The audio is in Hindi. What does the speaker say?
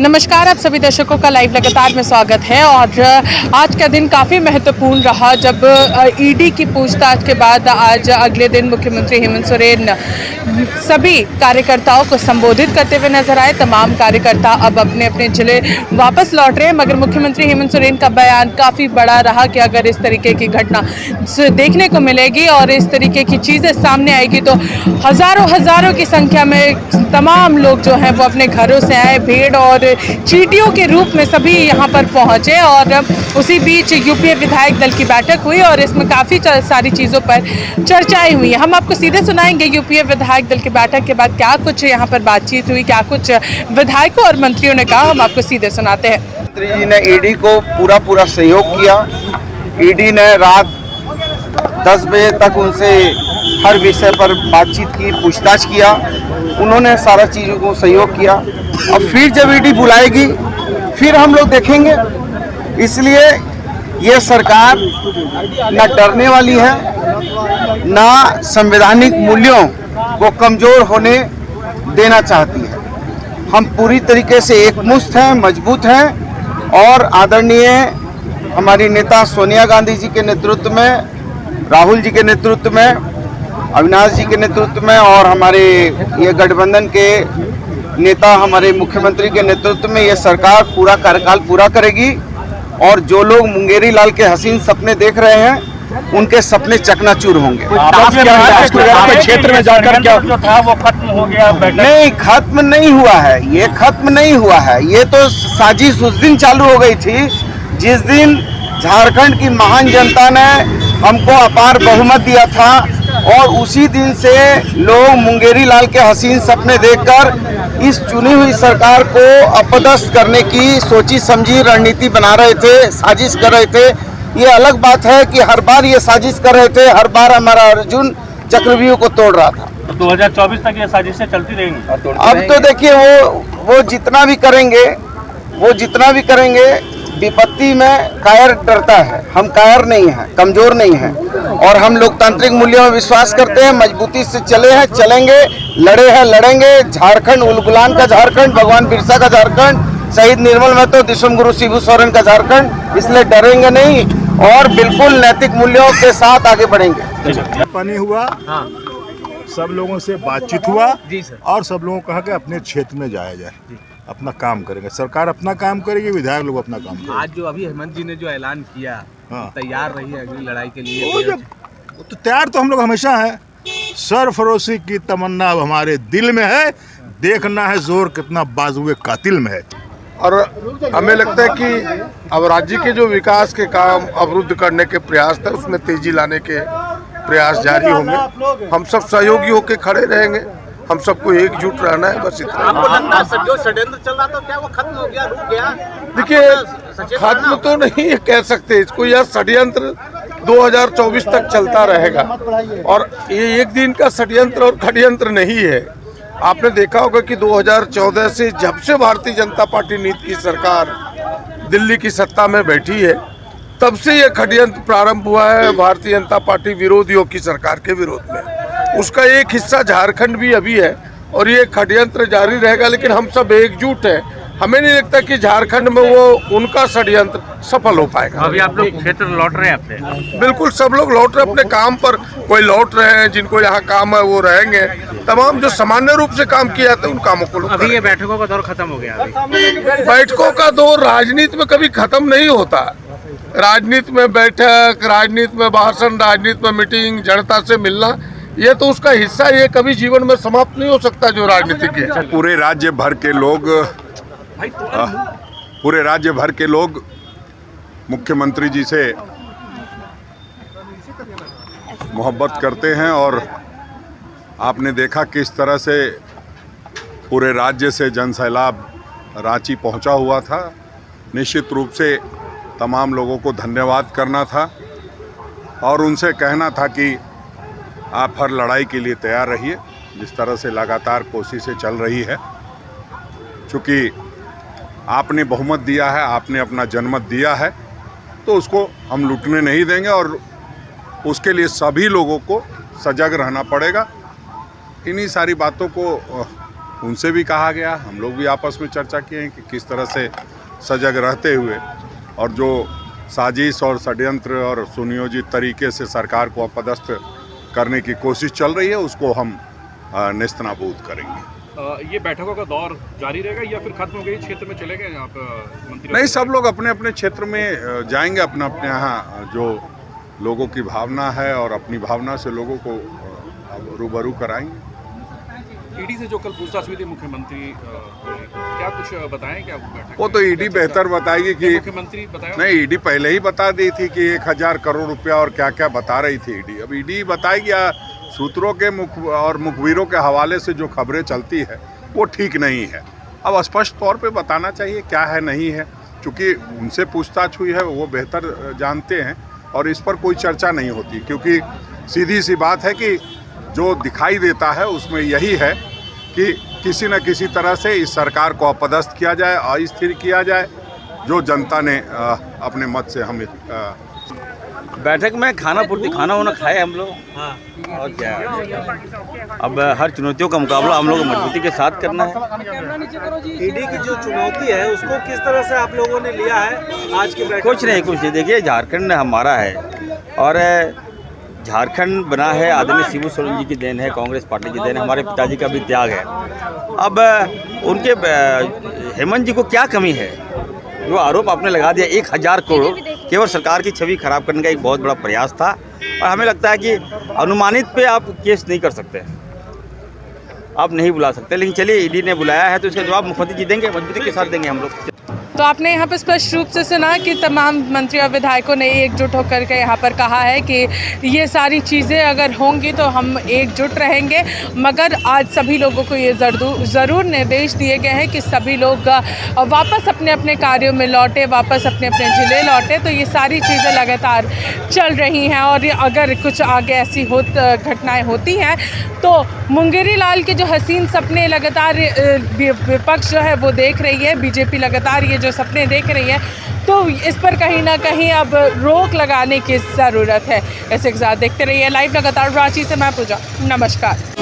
नमस्कार, आप सभी दर्शकों का लाइव लगातार में स्वागत है। और आज का दिन काफ़ी महत्वपूर्ण रहा जब ईडी की पूछताछ के बाद आज अगले दिन मुख्यमंत्री हेमंत सोरेन सभी कार्यकर्ताओं को संबोधित करते हुए नजर आए। तमाम कार्यकर्ता अब अपने अपने जिले वापस लौट रहे हैं, मगर मुख्यमंत्री हेमंत सोरेन का बयान काफ़ी बड़ा रहा कि अगर इस तरीके की घटना देखने को मिलेगी और इस तरीके की चीज़ें सामने आएगी तो हज़ारों की संख्या में तमाम लोग जो हैं वो अपने घरों से आए, भीड़ और चींटियों के रूप में सभी यहाँ पर पहुँचे। और उसी बीच यूपीए विधायक दल की बैठक हुई और इसमें काफ़ी सारी चीज़ों पर चर्चाएं हुई। हम आपको सीधे सुनाएंगे यूपीए विधायक दल की बैठक के बाद क्या कुछ यहाँ पर बातचीत हुई, क्या कुछ विधायकों और मंत्रियों ने कहा, हम आपको सीधे सुनाते हैं। मंत्री जी ने ईडी को पूरा सहयोग किया। ईडी ने रात 10 बजे तक उनसे हर विषय पर बातचीत की, पूछताछ किया। उन्होंने सारा चीज़ों को सहयोग किया। अब फिर जब ईडी बुलाएगी फिर हम लोग देखेंगे। इसलिए ये सरकार न डरने वाली है, न संवैधानिक मूल्यों को कमज़ोर होने देना चाहती है। हम पूरी तरीके से एकमुश्त हैं, मजबूत हैं और आदरणीय हमारी नेता सोनिया गांधी जी के नेतृत्व में, राहुल जी के नेतृत्व में, अविनाश जी के नेतृत्व में और हमारे ये गठबंधन के नेता हमारे मुख्यमंत्री के नेतृत्व में ये सरकार पूरा कार्यकाल पूरा करेगी। और जो लोग मुंगेरी लाल के हसीन सपने देख रहे हैं उनके सपने चकनाचूर होंगे। क्षेत्र में जाकर क्या जो था वो खत्म हो गया? नहीं, खत्म नहीं हुआ है, ये खत्म नहीं हुआ है। ये तो साजिश उस दिन चालू हो गई थी जिस दिन झारखंड की महान जनता ने हमको अपार बहुमत दिया था और उसी दिन से लोग मुंगेरी लाल के हसीन सपने देखकर इस चुनी हुई सरकार को अपदस्थ करने की सोची समझी रणनीति बना रहे थे, साजिश कर रहे थे। ये अलग बात है कि हर बार ये साजिश कर रहे थे, हर बार हमारा अर्जुन चक्रव्यूह को तोड़ रहा था। 2024 तक ये साजिशें चलती रहेंगी। अब तो देखिए वो जितना भी करेंगे विपत्ति में कायर डरता है। हम कायर नहीं हैं, कमजोर नहीं हैं और हम लोकतांत्रिक मूल्यों में विश्वास करते हैं। मजबूती से चले हैं, चलेंगे, लड़े हैं, लड़ेंगे। झारखंड उलगुलान का झारखंड, भगवान बिरसा का झारखंड, शहीद निर्मल महतो, दिसम गुरु शिबू सोरेन का झारखंड। इसलिए डरेंगे नहीं और बिल्कुल नैतिक मूल्यों के साथ आगे बढ़ेंगे। पानी हुआ, सब लोगों से बातचीत हुआ और सब लोगों को कहा कि अपने क्षेत्र में जाया जाए, अपना काम करेंगे। सरकार अपना काम करेगी, विधायक लोग अपना काम करेंगे। आज जो अभी हेमंत जी ने जो ऐलान किया, तैयार रही है अगली लड़ाई के लिए? वो तो तैयार तो हम लोग हमेशा हैं। सरफरोशी की तमन्ना अब हमारे दिल में है, देखना है जोर कितना बाजुए कातिल में है। और हमें लगता है कि अब राज्य के जो विकास के काम अवरुद्ध करने के प्रयास थे उसमें तेजी लाने के प्रयास जारी होंगे। हम सब सहयोगी होकर खड़े रहेंगे, हम सबको एकजुट रहना है, बस इतना। आपको लगता है जो षड्यंत्र चल रहा था क्या वो खत्म हो गया, रुक गया? देखिए, खत्म तो नहीं कह सकते इसको, यह षड्यंत्र 2024 तक चलता रहेगा और ये एक दिन का षड्यंत्र और खड्यंत्र नहीं है। आपने देखा होगा कि 2014 से जब से भारतीय जनता पार्टी नीति की सरकार दिल्ली की सत्ता में बैठी है तब से ये खड्यंत्र प्रारंभ हुआ है भारतीय जनता पार्टी विरोधियों की सरकार के विरोध में। उसका एक हिस्सा झारखंड भी अभी है और ये खड्यंत्र जारी रहेगा, लेकिन हम सब एकजुट हैं। हमें नहीं लगता कि झारखंड में वो उनका षड्यंत्र सफल हो पाएगा। अभी आप लोग क्षेत्र लौट रहे हैं अपने? बिल्कुल, सब लोग लौट रहे हैं अपने काम पर। कोई लौट रहे हैं, जिनको यहाँ काम है वो रहेंगे। तमाम जो सामान्य रूप से काम किया जाता है उन कामों को। अभी ये बैठकों का दौर खत्म हो गया? बैठकों का दौर राजनीति में कभी खत्म नहीं होता। राजनीति में बैठक, राजनीति में भाषण, राजनीति में मीटिंग, जनता से मिलना, ये तो उसका हिस्सा, ये कभी जीवन में समाप्त नहीं हो सकता जो राजनीतिक है। पूरे राज्य भर के लोग मुख्यमंत्री जी से मोहब्बत करते हैं और आपने देखा किस तरह से पूरे राज्य से जनसैलाब रांची पहुंचा हुआ था। निश्चित रूप से तमाम लोगों को धन्यवाद करना था और उनसे कहना था कि आप हर लड़ाई के लिए तैयार रहिए। जिस तरह से लगातार कोशिशें चल रही है, चूँकि आपने बहुमत दिया है, आपने अपना जनमत दिया है, तो उसको हम लूटने नहीं देंगे और उसके लिए सभी लोगों को सजग रहना पड़ेगा। इन्हीं सारी बातों को उनसे भी कहा गया, हम लोग भी आपस में चर्चा किए हैं कि किस तरह से सजग रहते हुए और जो साजिश और षड्यंत्र और सुनियोजित तरीके से सरकार को अपदस्थ करने की कोशिश चल रही है उसको हम नेस्तनाबूद करेंगे। ये बैठकों का दौर जारी रहेगा या फिर खत्म हो गई, क्षेत्र में चले गए आप मंत्री? नहीं, सब लोग अपने अपने क्षेत्र में जाएंगे, अपना अपने यहाँ जो लोगों की भावना है और अपनी भावना से लोगों को रूबरू कराएंगे। ईडी से जो कल पूछताछ हुई थी मुख्यमंत्री, क्या कुछ बताएं क्या बैठक? वो तो ईडी बेहतर बताएगी कि मुख्यमंत्री बताया नहीं, ईडी पहले ही बता दी थी कि 1000 करोड़ रुपया और क्या क्या बता रही थी ईडी। अब ईडी बताएगी या सूत्रों के मुखबिरों के हवाले से जो खबरें चलती है वो ठीक नहीं है। अब स्पष्ट तौर पे बताना चाहिए क्या है नहीं है, क्योंकि उनसे पूछताछ हुई है, वो बेहतर जानते हैं और इस पर कोई चर्चा नहीं होती, क्योंकि सीधी सी बात है कि जो दिखाई देता है उसमें यही है कि किसी न किसी तरह से इस सरकार को अपदस्थ किया जाए, अस्थिर किया जाए, जो जनता ने अपने मत से हमें बैठक में खाना वाना खाए हम लोग। हाँ। और क्या, अब हर चुनौतियों का मुकाबला हम लोग मजबूती के साथ करना है। ईडी की जो चुनौती है उसको किस तरह से आप लोगों ने लिया है आज के बैठक? कुछ नहीं, देखिए झारखंड हमारा है और झारखंड बना है आदरणीय शिबू सोरेन जी की देन है, कांग्रेस पार्टी की देन है, हमारे पिताजी का भी त्याग है। अब उनके हेमंत जी को क्या कमी है? जो आरोप आपने लगा दिया 1000 करोड़, केवल सरकार की छवि खराब करने का एक बहुत बड़ा प्रयास था और हमें लगता है कि अनुमानित पे आप केस नहीं कर सकते, आप नहीं बुला सकते। लेकिन चलिए, ईडी ने बुलाया है तो इसका जवाब मुख्यमंत्री जी देंगे, मजबूती के साथ देंगे हम लोग। तो आपने यहाँ पर स्पष्ट रूप से सुना कि तमाम मंत्री और विधायकों ने एकजुट होकर के यहाँ पर कहा है कि ये सारी चीज़ें अगर होंगी तो हम एकजुट रहेंगे, मगर आज सभी लोगों को ये ज़रूर निर्देश दिए गए हैं कि सभी लोग वापस अपने अपने कार्यों में लौटे, वापस अपने अपने ज़िले लौटे। तो ये सारी चीज़ें लगातार चल रही हैं और अगर कुछ आगे ऐसी घटनाएँ होती हैं तो मुंगेरी लाल के जो हसीन सपने लगातार विपक्ष जो है वो देख रही है, बीजेपी लगातार ये जो सपने देख रही है, तो इस पर कहीं ना कहीं अब रोक लगाने की ज़रूरत है। ऐसे के साथ देखते रहिए लाइव लगातार रांची से मैं पूजा, नमस्कार।